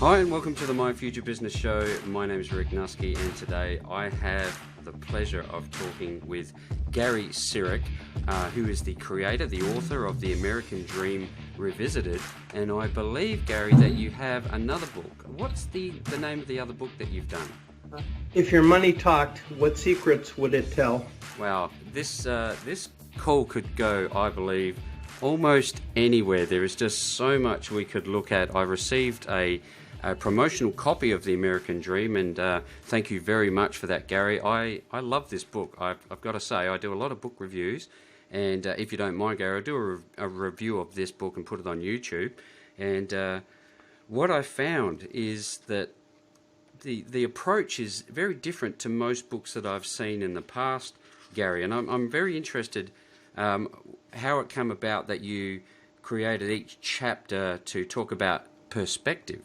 Hi and welcome to the My Future Business Show. My name is Rick Nuske and today I have the pleasure of talking with Gary Sirak, who is the creator, the author of The American Dream Revisited. And I believe, Gary, that you have another book. What's the name of the other book that you've done? If your money talked, what secrets would it tell? Wow, this call could go, I believe, almost anywhere. There is just so much we could look at. I received a promotional copy of The American Dream, and thank you very much for that, Gary. I love this book. I've got to say, I do a lot of book reviews, and if you don't mind, Gary, I'll do a review of this book and put it on YouTube. And what I found is that the approach is very different to most books that I've seen in the past, Gary, and I'm very interested how it came about that you created each chapter to talk about perspective.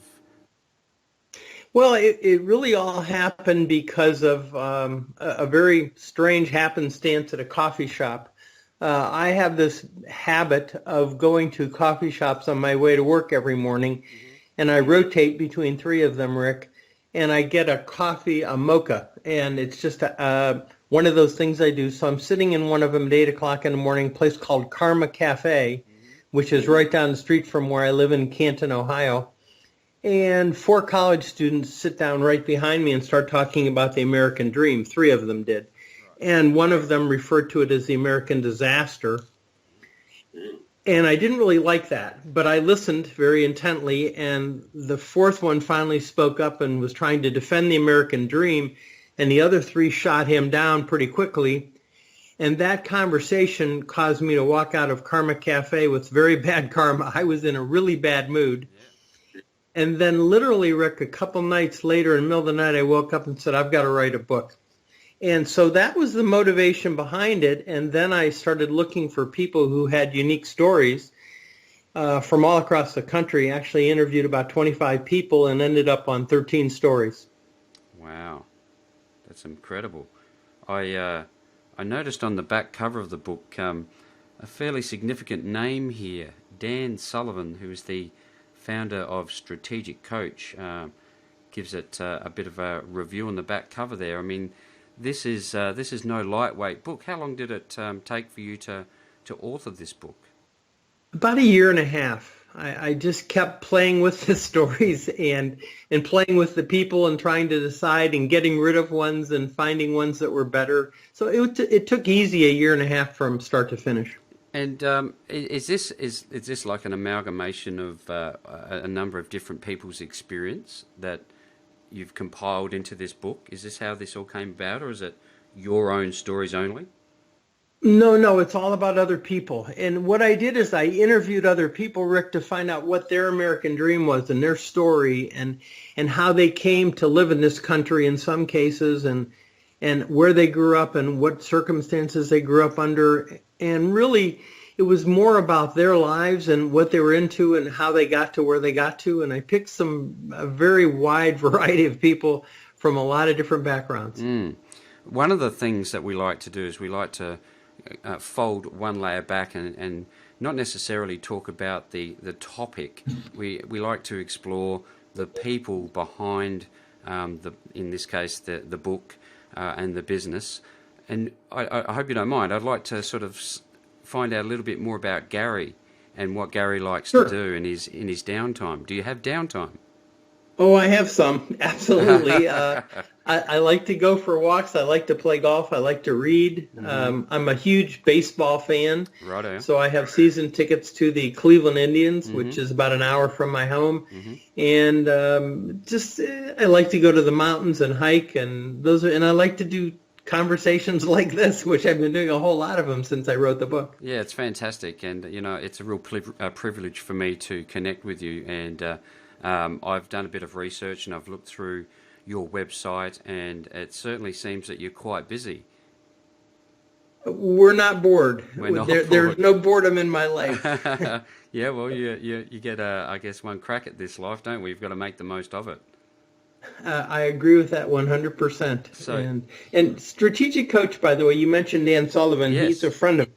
Well, it really all happened because of a very strange happenstance at a coffee shop. I have this habit of going to coffee shops on my way to work every morning, and I rotate between three of them, Rick, and I get a coffee, a mocha, and it's just one of those things I do. So I'm sitting in one of them at 8 o'clock in the morning, a place called Karma Cafe, which is right down the street from where I live in Canton, Ohio. And 4 college students sit down right behind me and start talking about the American dream. 3 of them did. And one of them referred to it as the American disaster. And I didn't really like that, but I listened very intently. And the 4th one finally spoke up and was trying to defend the American dream. And the other 3 shot him down pretty quickly. And that conversation caused me to walk out of Karma Cafe with very bad karma. I was in a really bad mood. And then literally, Rick, a couple nights later in the middle of the night, I woke up and said, I've got to write a book. And so that was the motivation behind it. And then I started looking for people who had unique stories from all across the country. Actually interviewed about 25 people and ended up on 13 stories. Wow, that's incredible. I noticed on the back cover of the book a fairly significant name here, Dan Sullivan, who is the founder of Strategic Coach, gives it a bit of a review on the back cover there. I mean, this is no lightweight book. How long did it take for you to author this book? About a year and a half. I just kept playing with the stories and playing with the people and trying to decide and getting rid of ones and finding ones that were better. So it took easy a year and a half from start to finish. And is this like an amalgamation of a number of different people's experience that you've compiled into this book? Is this how this all came about, or is it your own stories only? No, it's all about other people. And what I did is I interviewed other people, Rick, to find out what their American dream was and their story and how they came to live in this country in some cases and where they grew up and what circumstances they grew up under. And really, it was more about their lives and what they were into and how they got to where they got to. And I picked a very wide variety of people from a lot of different backgrounds. One of the things that we like to do is we like to fold one layer back and not necessarily talk about the topic. We like to explore the people behind, in this case, the book and the business. And I hope you don't mind. I'd like to sort of find out a little bit more about Gary and what Gary likes to do in his downtime. Do you have downtime? Oh, I have some. Absolutely. I like to go for walks. I like to play golf. I like to read. I'm a huge baseball fan. Righto. So I have season tickets to the Cleveland Indians, which is about an hour from my home. And I like to go to the mountains and hike, and I like to do conversations like this, which I've been doing a whole lot of them since I wrote the book. Yeah, it's fantastic, and it's a real privilege for me to connect with you. And I've done a bit of research and I've looked through your website, and it certainly seems that you're quite busy. We're not bored. Bored. There's no boredom in my life. Yeah, well, you get I guess one crack at this life, don't we? You've got to make the most of it. I agree with that 100%. So, and strategic coach, by the way, you mentioned Dan Sullivan. Yes. He's a friend of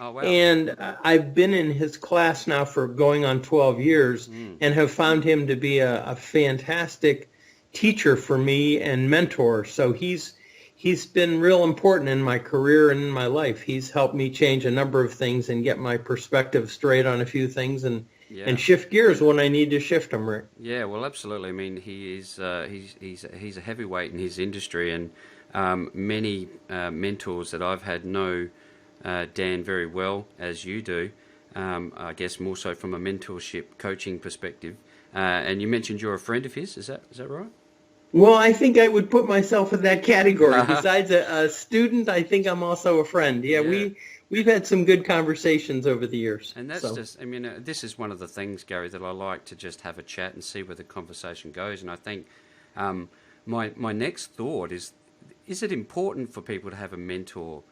Oh, wow. And I've been in his class now for going on 12 years and have found him to be a fantastic teacher for me and mentor. So he's been real important in my career and in my life. He's helped me change a number of things and get my perspective straight on a few things and shift gears when I need to shift them, Rick. Yeah, well, absolutely. I mean, he is he's a heavyweight in his industry, and many mentors that I've had know Dan very well, as you do. I guess more so from a mentorship coaching perspective. And you mentioned you're a friend of his. Is that right? Well, I think I would put myself in that category. Besides a student, I think I'm also a friend. Yeah. We've had some good conversations over the years. And that's just, I mean, this is one of the things, Gary, that I like to just have a chat and see where the conversation goes. And I think my next thought is it important for people to have a mentor,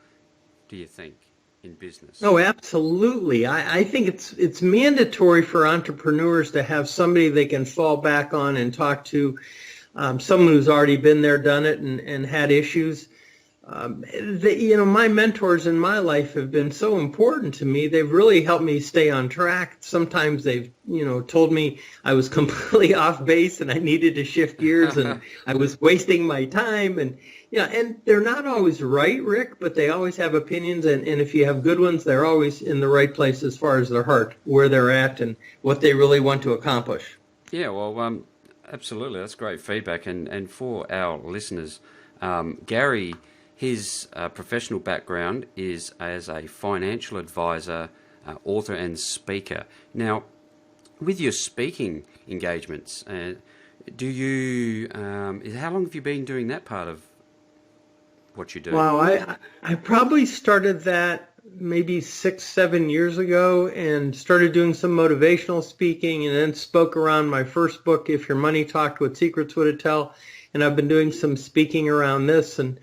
do you think, in business? Oh, absolutely. I think it's mandatory for entrepreneurs to have somebody they can fall back on and talk to, someone who's already been there, done it, and had issues. My mentors in my life have been so important to me. They've really helped me stay on track. Sometimes they've, told me I was completely off base and I needed to shift gears and I was wasting my time. And, and they're not always right, Rick, but they always have opinions. And if you have good ones, they're always in the right place as far as their heart, where they're at and what they really want to accomplish. Yeah, well, absolutely. That's great feedback. And for our listeners, Gary, his professional background is as a financial advisor, author, and speaker. Now, with your speaking engagements, do you? How long have you been doing that part of what you do? Well, I probably started that maybe 6-7 years ago and started doing some motivational speaking, and then spoke around my first book, If Your Money Talked, What Secrets Would It Tell? And I've been doing some speaking around this, and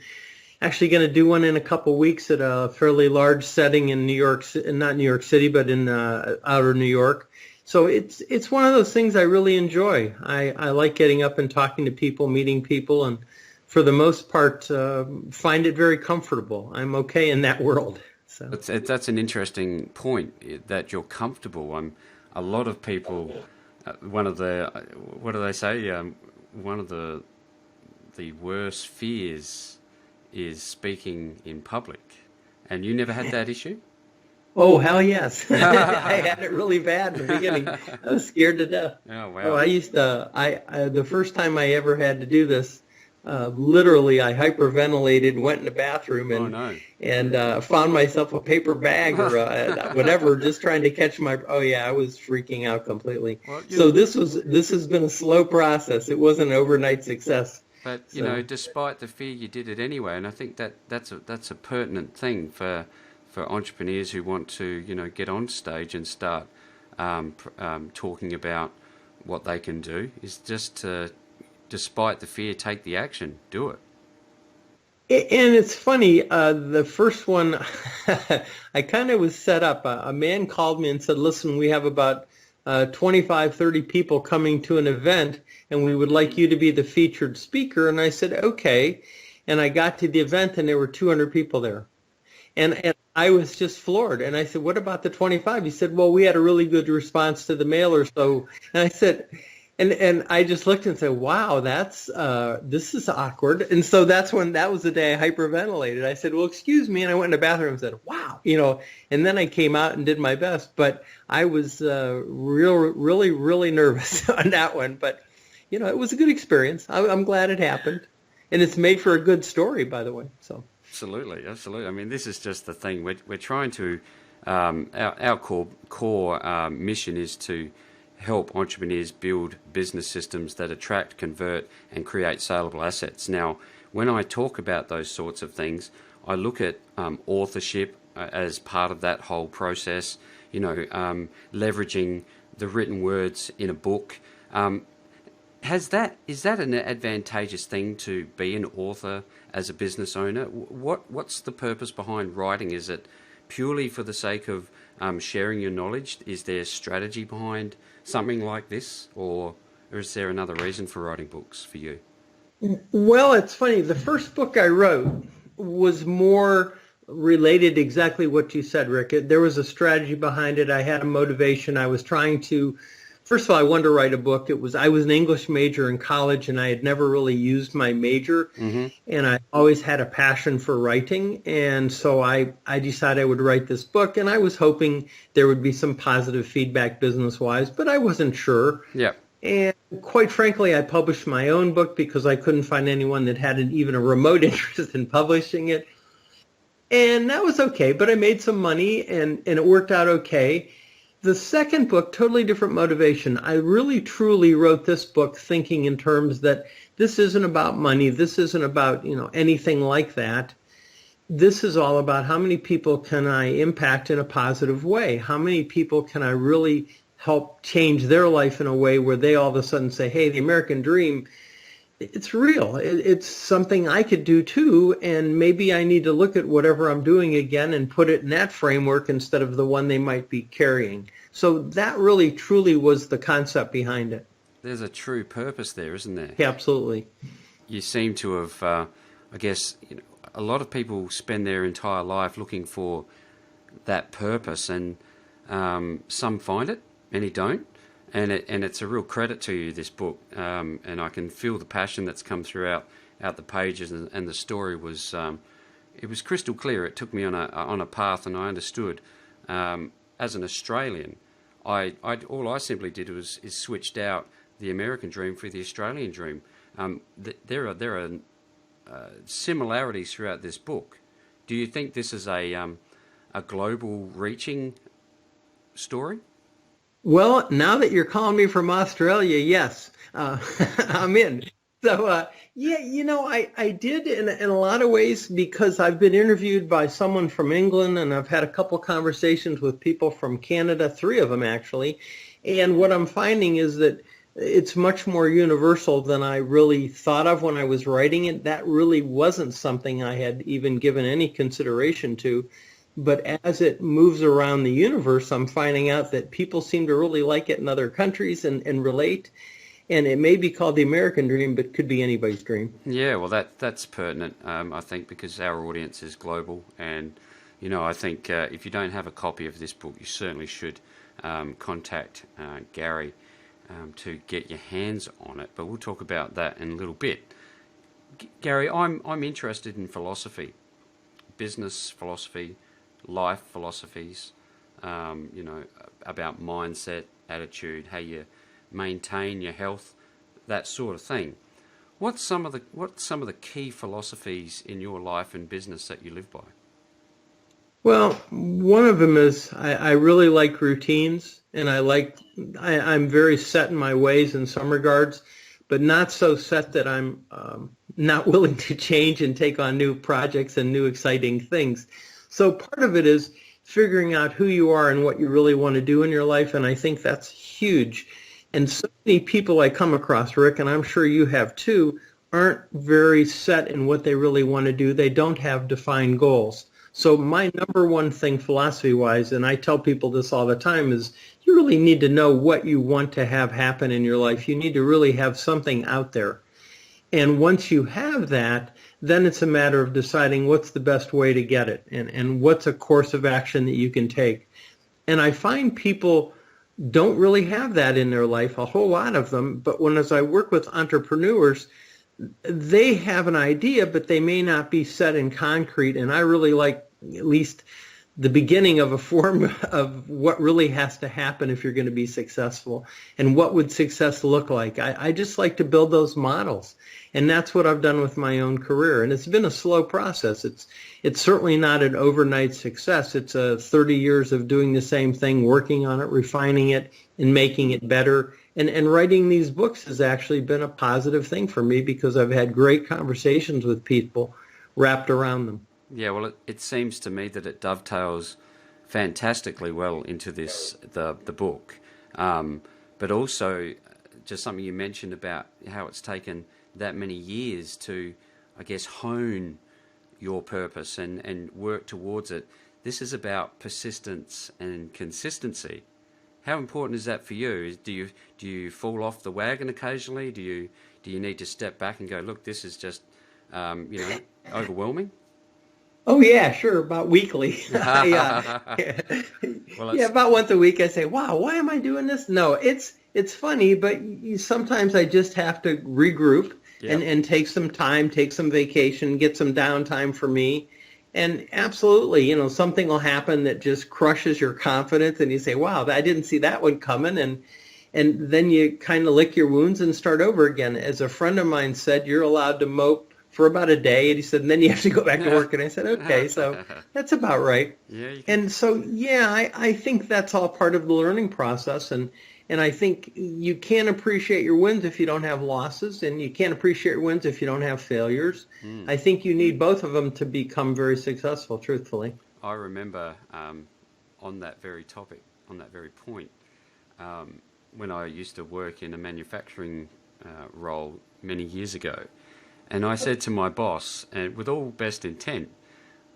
actually going to do one in a couple weeks at a fairly large setting in New York, not New York City, but in outer New York. So it's one of those things I really enjoy. I like getting up and talking to people, meeting people, and for the most part, find it very comfortable. I'm okay in that world. So that's an interesting point, that you're comfortable. A lot of people, what do they say? One of the worst fears is speaking in public. And you never had that issue? Oh, hell yes. I had it really bad in the beginning. I was scared to death. Oh, wow. Oh, I used to, the first time I ever had to do this, literally I hyperventilated, went in the bathroom and found myself a paper bag or whatever, just trying to catch my, I was freaking out completely. Well, so this has been a slow process. It wasn't an overnight success. But, despite the fear, you did it anyway. And I think that's a pertinent thing for entrepreneurs who want to, get on stage and start talking about what they can do, is just to, despite the fear, take the action, do it. And it's funny, the first one, I kind of was set up. A man called me and said, listen, we have about 25, 30 people coming to an event, and we would like you to be the featured speaker. And I said, okay. And I got to the event, and there were 200 people there. And I was just floored. And I said, what about the 25? He said, well, we had a really good response to the mailer. So, and I said, and I just looked and said, wow, this is awkward. And so that was the day I hyperventilated. I said, well, excuse me. And I went in the bathroom and said, wow, and then I came out and did my best. But I was really, really nervous on that one. But, it was a good experience. I'm glad it happened. And it's made for a good story, by the way. So Absolutely. I mean, this is just the thing. We're trying to, our core mission is to help entrepreneurs build business systems that attract, convert, and create saleable assets. Now, when I talk about those sorts of things, I look at authorship as part of that whole process, leveraging the written words in a book. Is that an advantageous thing to be an author as a business owner? What's the purpose behind writing? Is it purely for the sake of sharing your knowledge? Is there a strategy behind something like this, or is there another reason for writing books for you? Well, it's funny. The first book I wrote was more related exactly what you said, Rick. There was a strategy behind it. I had a motivation. I was trying to, first of all, I wanted to write a book. I was an English major in college, and I had never really used my major. Mm-hmm. And I always had a passion for writing. And so I decided I would write this book. And I was hoping there would be some positive feedback business-wise, but I wasn't sure. Yeah. And quite frankly, I published my own book because I couldn't find anyone that had even a remote interest in publishing it. And that was okay, but I made some money and it worked out okay. The second book, totally different motivation. I really truly wrote this book thinking in terms that this isn't about money. This isn't about, anything like that. This is all about how many people can I impact in a positive way? How many people can I really help change their life in a way where they all of a sudden say, hey, the American dream, it's real. It's something I could do too, and maybe I need to look at whatever I'm doing again and put it in that framework instead of the one they might be carrying. So that really truly was the concept behind it. There's a true purpose there, isn't there? Yeah, absolutely. You seem to have, I guess, a lot of people spend their entire life looking for that purpose, and some find it, many don't. And it's a real credit to you, this book, and I can feel the passion that's come throughout the pages, and the story was it was crystal clear. It took me on a path, and I understood. As an Australian, all I simply did is switched out the American dream for the Australian dream. There are similarities throughout this book. Do you think this is a global reaching story? Well, now that you're calling me from Australia, yes, I'm in. So, I did in a lot of ways because I've been interviewed by someone from England, and I've had a couple conversations with people from Canada, 3 of them actually. And what I'm finding is that it's much more universal than I really thought of when I was writing it. That really wasn't something I had even given any consideration to. But as it moves around the universe, I'm finding out that people seem to really like it in other countries and relate. And it may be called the American dream, but could be anybody's dream. Yeah, well, that's pertinent, I think, because our audience is global. And, I think if you don't have a copy of this book, you certainly should contact Gary to get your hands on it. But we'll talk about that in a little bit. Gary, I'm interested in philosophy, business philosophy, life philosophies, about mindset, attitude, how you maintain your health, that sort of thing. What's some of the key philosophies in your life and business that you live by? Well, one of them is I really like routines, and I'm very set in my ways in some regards, but not so set that I'm not willing to change and take on new projects and new exciting things. So part of it is figuring out who you are and what you really want to do in your life, and I think that's huge. And so many people I come across, Rick, and I'm sure you have too, aren't very set in what they really want to do. They don't have defined goals. So my number one thing philosophy-wise, and I tell people this all the time, is you really need to know what you want to have happen in your life. You need to really have something out there. And once you have that, then it's a matter of deciding what's the best way to get it and what's a course of action that you can take. And I find people don't really have that in their life, a whole lot of them. But as I work with entrepreneurs, they have an idea, but they may not be set in concrete. And I really like at least the beginning of a form of what really has to happen if you're going to be successful and what would success look like. I just like to build those models. And that's what I've done with my own career. And it's been a slow process. It's certainly not an overnight success. It's 30 years of doing the same thing, working on it, refining it, and making it better. And writing these books has actually been a positive thing for me because I've had great conversations with people wrapped around them. Yeah, well, it seems to me that it dovetails fantastically well into the book. But also, just something you mentioned about how it's taken that many years to, I guess, hone your purpose and work towards it. This is about persistence and consistency. How important is that for you? Do you fall off the wagon occasionally? Do you need to step back and go, look, this is just overwhelming? Oh yeah, sure, about weekly. Well, Yeah, it's about once a week I say, "Wow, why am I doing this?" No, it's funny, but sometimes I just have to regroup yeah. and take some time, take some vacation, get some downtime for me. And absolutely, something will happen that just crushes your confidence and you say, "Wow, I didn't see that one coming." And then you kind of lick your wounds and start over again. As a friend of mine said, you're allowed to mope for about a day. And he said, and then you have to go back to work. And I said, okay, so that's about right. Yeah, you can. And so, yeah, I think that's all part of the learning process. And I think you can't appreciate your wins if you don't have losses, and you can't appreciate your wins if you don't have failures. Mm. I think you need both of them to become very successful, truthfully. I remember on that very topic, on that very point, when I used to work in a manufacturing role many years ago, and I said to my boss, and with all best intent,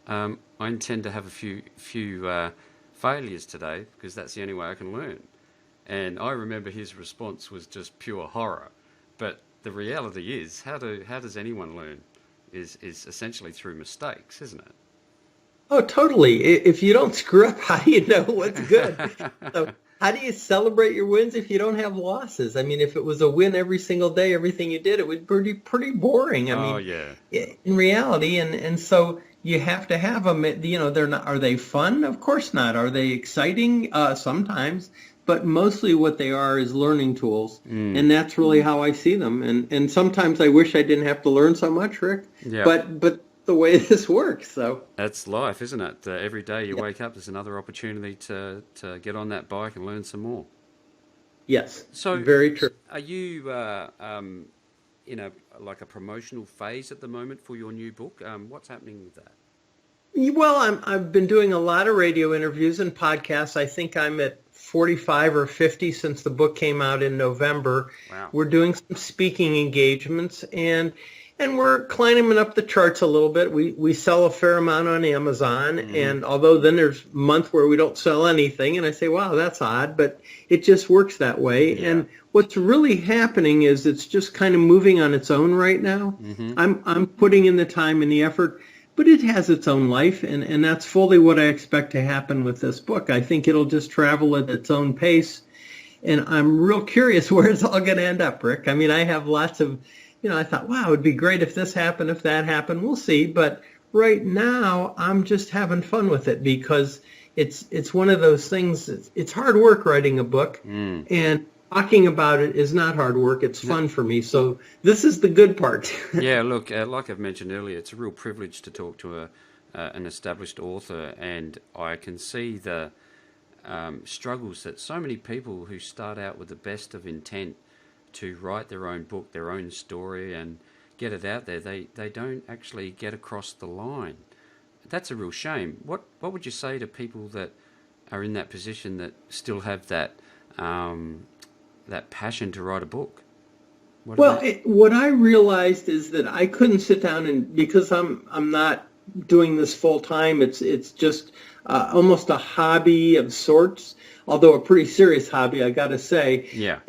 I intend to have a few failures today because that's the only way I can learn. And I remember his response was just pure horror. But the reality is, how does anyone learn? Is essentially through mistakes, isn't it? Oh, totally. If you don't screw up, how do you know what's good? So how do you celebrate your wins if you don't have losses? I mean, if it was a win every single day, everything you did, it would be pretty boring. I Oh mean, yeah, in reality, and so you have to have them. They're not. Are they fun? Of course not. Are they exciting? Sometimes, but mostly what they are is learning tools, mm. and that's really how I see them. And sometimes I wish I didn't have to learn so much, Rick. Yeah. But the way this works, so. That's life, isn't it? Every day you wake up, there's another opportunity to get on that bike and learn some more. Yes, So, very true. are you in a like a promotional phase at the moment for your new book? What's happening with that? Well, I've been doing a lot of radio interviews and podcasts. I think I'm at 45 or 50 since the book came out in November. Wow. We're doing some speaking engagements and we're climbing up the charts a little bit. We sell a fair amount on Amazon, and although then there's a month where we don't sell anything, and I say, wow, that's odd, but it just works that way. Yeah. And what's really happening is it's just kind of moving on its own right now. Mm-hmm. I'm putting in the time and the effort, but it has its own life, and that's fully what I expect to happen with this book. I think it'll just travel at its own pace, and I'm real curious where it's all going to end up, Rick. I mean, I have lots of, I thought, wow, it would be great if this happened, if that happened. We'll see. But right now, I'm just having fun with it because it's one of those things. It's hard work writing a book, and talking about it is not hard work. It's fun for me. So this is the good part. Yeah, look, like I've mentioned earlier, it's a real privilege to talk to an established author, and I can see the struggles that so many people who start out with the best of intent to write their own book, their own story, and get it out there, they don't actually get across the line. That's a real shame. What would you say to people that are in that position that still have that that passion to write a book? What I realized is that I couldn't sit down and, because I'm not doing this full time. It's just almost a hobby of sorts, although a pretty serious hobby, I got to say. Yeah.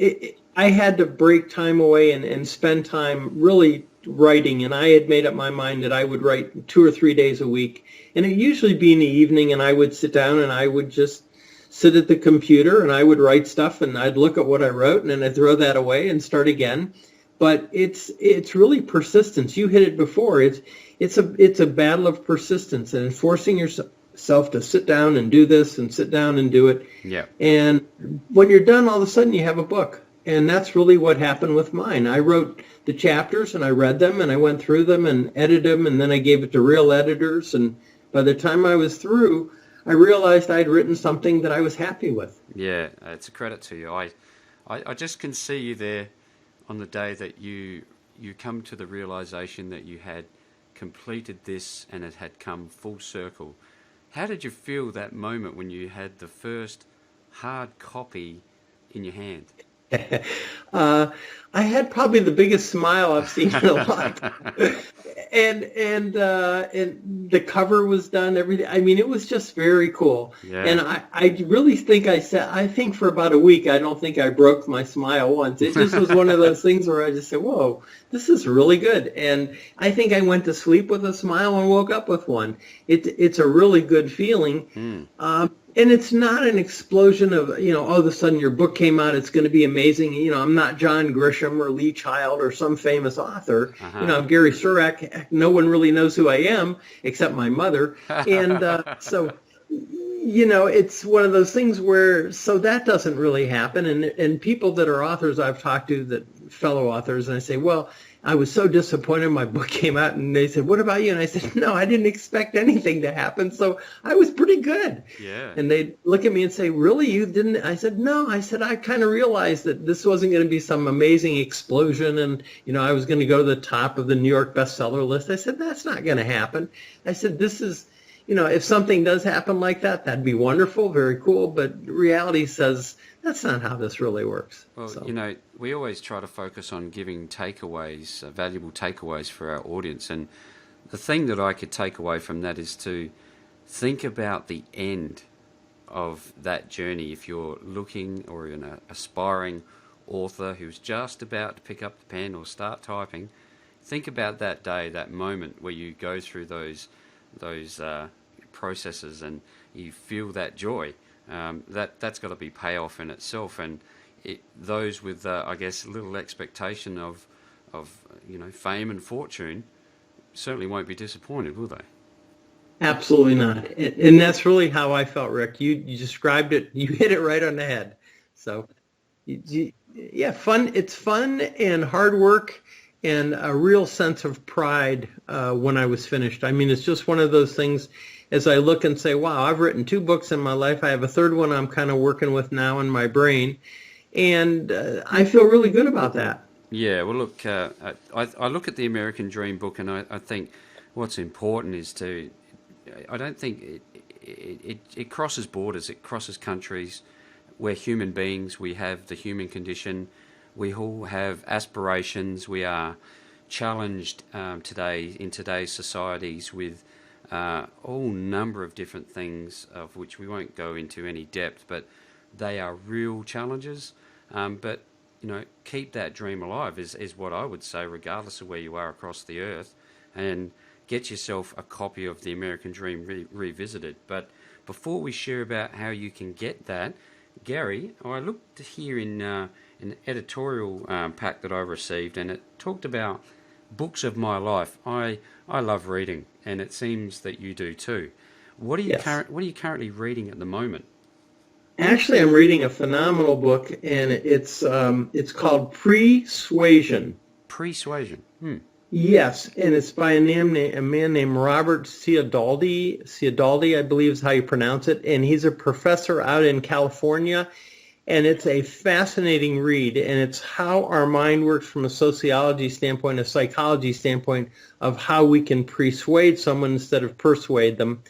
I had to break time away and spend time really writing, and I had made up my mind that I would write 2 or 3 days a week, and it'd usually be in the evening, and I would sit down and I would just sit at the computer and I would write stuff, and I'd look at what I wrote, and then I'd throw that away and start again. But it's really persistence. You hit it before. It's a battle of persistence and forcing yourself to sit down and do this and sit down and do it. Yeah. And when you're done, all of a sudden you have a book. And that's really what happened with mine. I wrote the chapters and I read them and I went through them and edited them, and then I gave it to real editors. And by the time I was through, I realized I'd written something that I was happy with. Yeah, it's a credit to you. I just can see you there on the day that you come to the realization that you had completed this and it had come full circle. How did you feel that moment when you had the first hard copy in your hand? I had probably the biggest smile I've seen in a long time. And the cover was done, everything. I mean, it was just very cool. Yeah. And I really think I think for about a week, I don't think I broke my smile once. It just was one of those things where I just said, whoa, this is really good. And I think I went to sleep with a smile and woke up with one. It's a really good feeling. And it's not an explosion of, all of a sudden your book came out, it's going to be amazing. I'm not John Grisham or Lee Child or some famous author. I'm Gary Sirak. No one really knows who I am except my mother. And so, it's one of those things where, so that doesn't really happen. And people that are authors I've talked to, that fellow authors, and I say, well, I was so disappointed my book came out, and they said, what about you? And I said, no, I didn't expect anything to happen, so I was pretty good. Yeah. And they'd look at me and say, really, you didn't? I said, no. I said, I kind of realized that this wasn't going to be some amazing explosion, and, I was going to go to the top of the New York bestseller list. I said, that's not going to happen. I said, this is, if something does happen like that, that'd be wonderful, very cool, but reality says that's not how this really works. Well, so. We always try to focus on giving takeaways, valuable takeaways for our audience. And the thing that I could take away from that is to think about the end of that journey. If you're looking or an aspiring author who's just about to pick up the pen or start typing, think about that day, that moment where you go through those processes and you feel that joy. That's got to be payoff in itself, and those with I guess little expectation of fame and fortune certainly won't be disappointed, will they? Absolutely not. And that's really how I felt, Rick. You described it. You hit it right on the head. So, yeah, fun. It's fun and hard work and a real sense of pride when I was finished. I mean, it's just one of those things. As I look and say, wow, I've written 2 books in my life. I have a third one I'm kind of working with now in my brain. And I feel really good about that. Yeah, well, look, I look at the American Dream book and I think what's important is I don't think it crosses borders, it crosses countries. We're human beings, we have the human condition, we all have aspirations, we are challenged today in today's societies with all number of different things of which we won't go into any depth, but they are real challenges. But keep that dream alive is what I would say, regardless of where you are across the earth, and get yourself a copy of The American Dream Revisited. But before we share about how you can get that, Gary, I looked here in an editorial pack that I received, and it talked about books of my life. I love reading, and it seems that you do too. What are you What are you currently reading at the moment? Actually, I'm reading a phenomenal book, and it's called Persuasion. Persuasion. Yes, and it's by a man named Robert Cialdaldi. Cialdaldi, I believe is how you pronounce it, and he's a professor out in California. And it's a fascinating read, and it's how our mind works from a sociology standpoint, a psychology standpoint of how we can persuade someone instead of persuade them.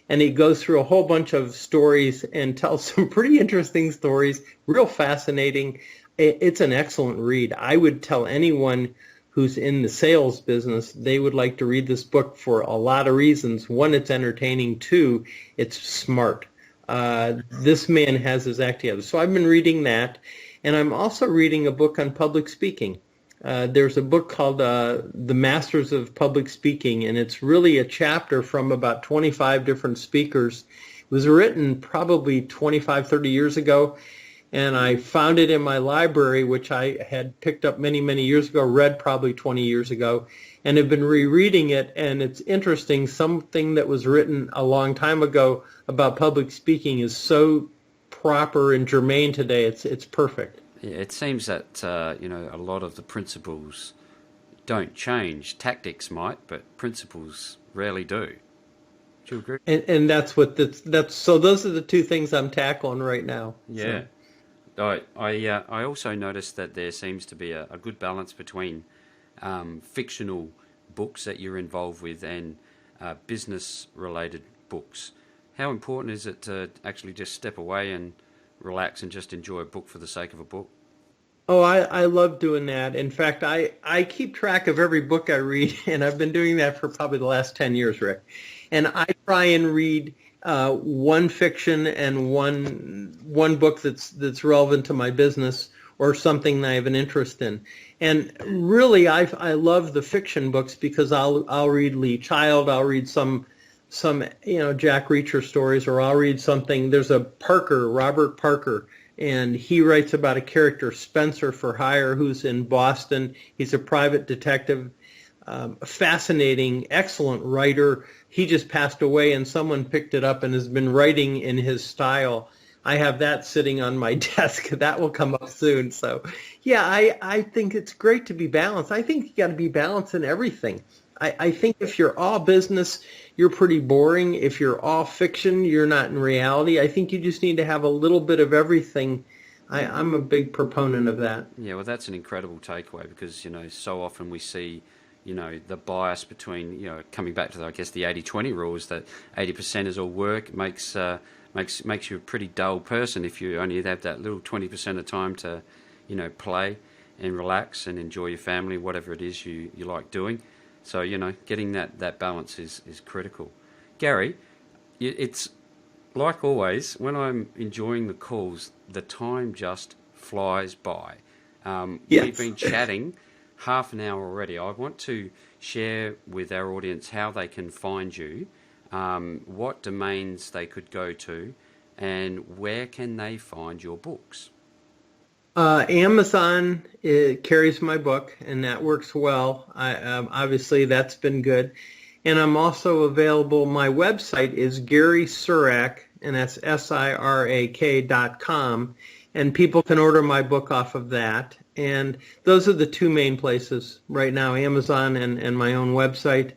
And he goes through a whole bunch of stories and tells some pretty interesting stories, real fascinating. It's an excellent read. I would tell anyone who's in the sales business, they would like to read this book for a lot of reasons. One, it's entertaining. 2, it's smart. This man has his act together. So I've been reading that, and I'm also reading a book on public speaking. There's a book called The Masters of Public Speaking, and it's really a chapter from about 25 different speakers. It was written probably 25, 30 years ago, and I found it in my library, which I had picked up many, many years ago, read probably 20 years ago, and have been rereading it, and it's interesting. Something that was written a long time ago about public speaking is so proper and germane today. It's perfect. Yeah, it seems that a lot of the principles don't change. Tactics might, but principles rarely do. Do you agree? And that's what that's. So those are the 2 things I'm tackling right now. Yeah. So. I also noticed that there seems to be a good balance between fictional books that you're involved with and business-related books. How important is it to actually just step away and relax and just enjoy a book for the sake of a book? Oh, I love doing that. In fact, I keep track of every book I read, and I've been doing that for probably the last 10 years, Rick. And I try and read one fiction and one book that's relevant to my business or something that I have an interest in. And really, I love the fiction books because I'll read Lee Child, I'll read some Jack Reacher stories, or I'll read something. There's a Robert Parker, and he writes about a character, Spencer for Hire, who's in Boston. He's a private detective, a fascinating, excellent writer. He just passed away, and someone picked it up and has been writing in his style. I have that sitting on my desk. That will come up soon. So, yeah, I think it's great to be balanced. I think you got to be balanced in everything. I think if you're all business, you're pretty boring. If you're all fiction, you're not in reality. I think you just need to have a little bit of everything. I'm a big proponent of that. Yeah, well, that's an incredible takeaway because, so often we see, the bias between, coming back to, the 80-20 rule is that 80% is all work, makes you a pretty dull person if you only have that little 20% of time to, play and relax and enjoy your family, whatever it is you like doing. So, getting that balance is critical. Gary, it's like always, when I'm enjoying the calls, the time just flies by. Yes. We've been chatting half an hour already. I want to share with our audience how they can find you, what domains they could go to, and where can they find your books. Amazon carries my book, and that works well. Obviously, that's been good. And I'm also available. My website is Gary Sirak, and that's SIRAK.com. And people can order my book off of that. And those are the two main places right now, Amazon and my own website.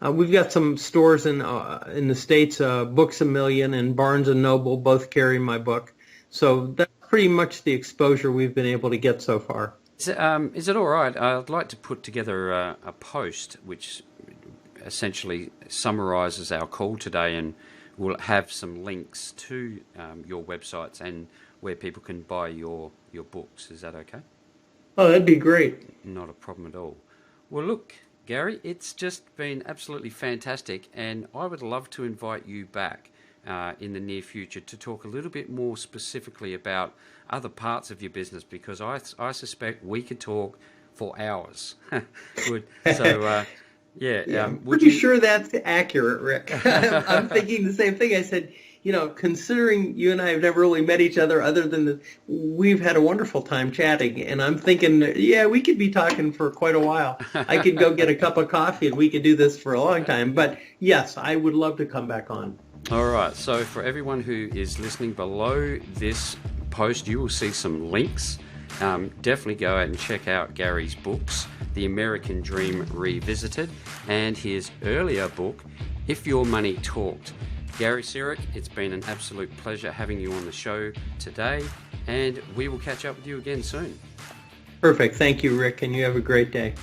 We've got some stores in the States, Books A Million and Barnes & Noble both carry my book. So that's pretty much the exposure we've been able to get so far. Is it all right? I'd like to put together a post which essentially summarizes our call today, and we'll have some links to your websites and where people can buy your books. Is that okay? Oh, that'd be great. Not a problem at all. Well, look, Gary, it's just been absolutely fantastic, and I would love to invite you back in the near future to talk a little bit more specifically about other parts of your business, because I suspect we could talk for hours. Good. So, I'm pretty sure that's accurate, Rick. I'm thinking the same thing. I said, considering you and I have never really met each other other than we've had a wonderful time chatting, and I'm thinking, we could be talking for quite a while. I could go get a cup of coffee and we could do this for a long time. But yes, I would love to come back on. All right, so for everyone who is listening, below this post you will see some links. Definitely go out and check out Gary's books, The American Dream Revisited, and his earlier book, If Your Money Talked. Gary Sirak, it's been an absolute pleasure having you on the show today, and we will catch up with you again soon. Perfect. Thank you, Rick, and you have a great day.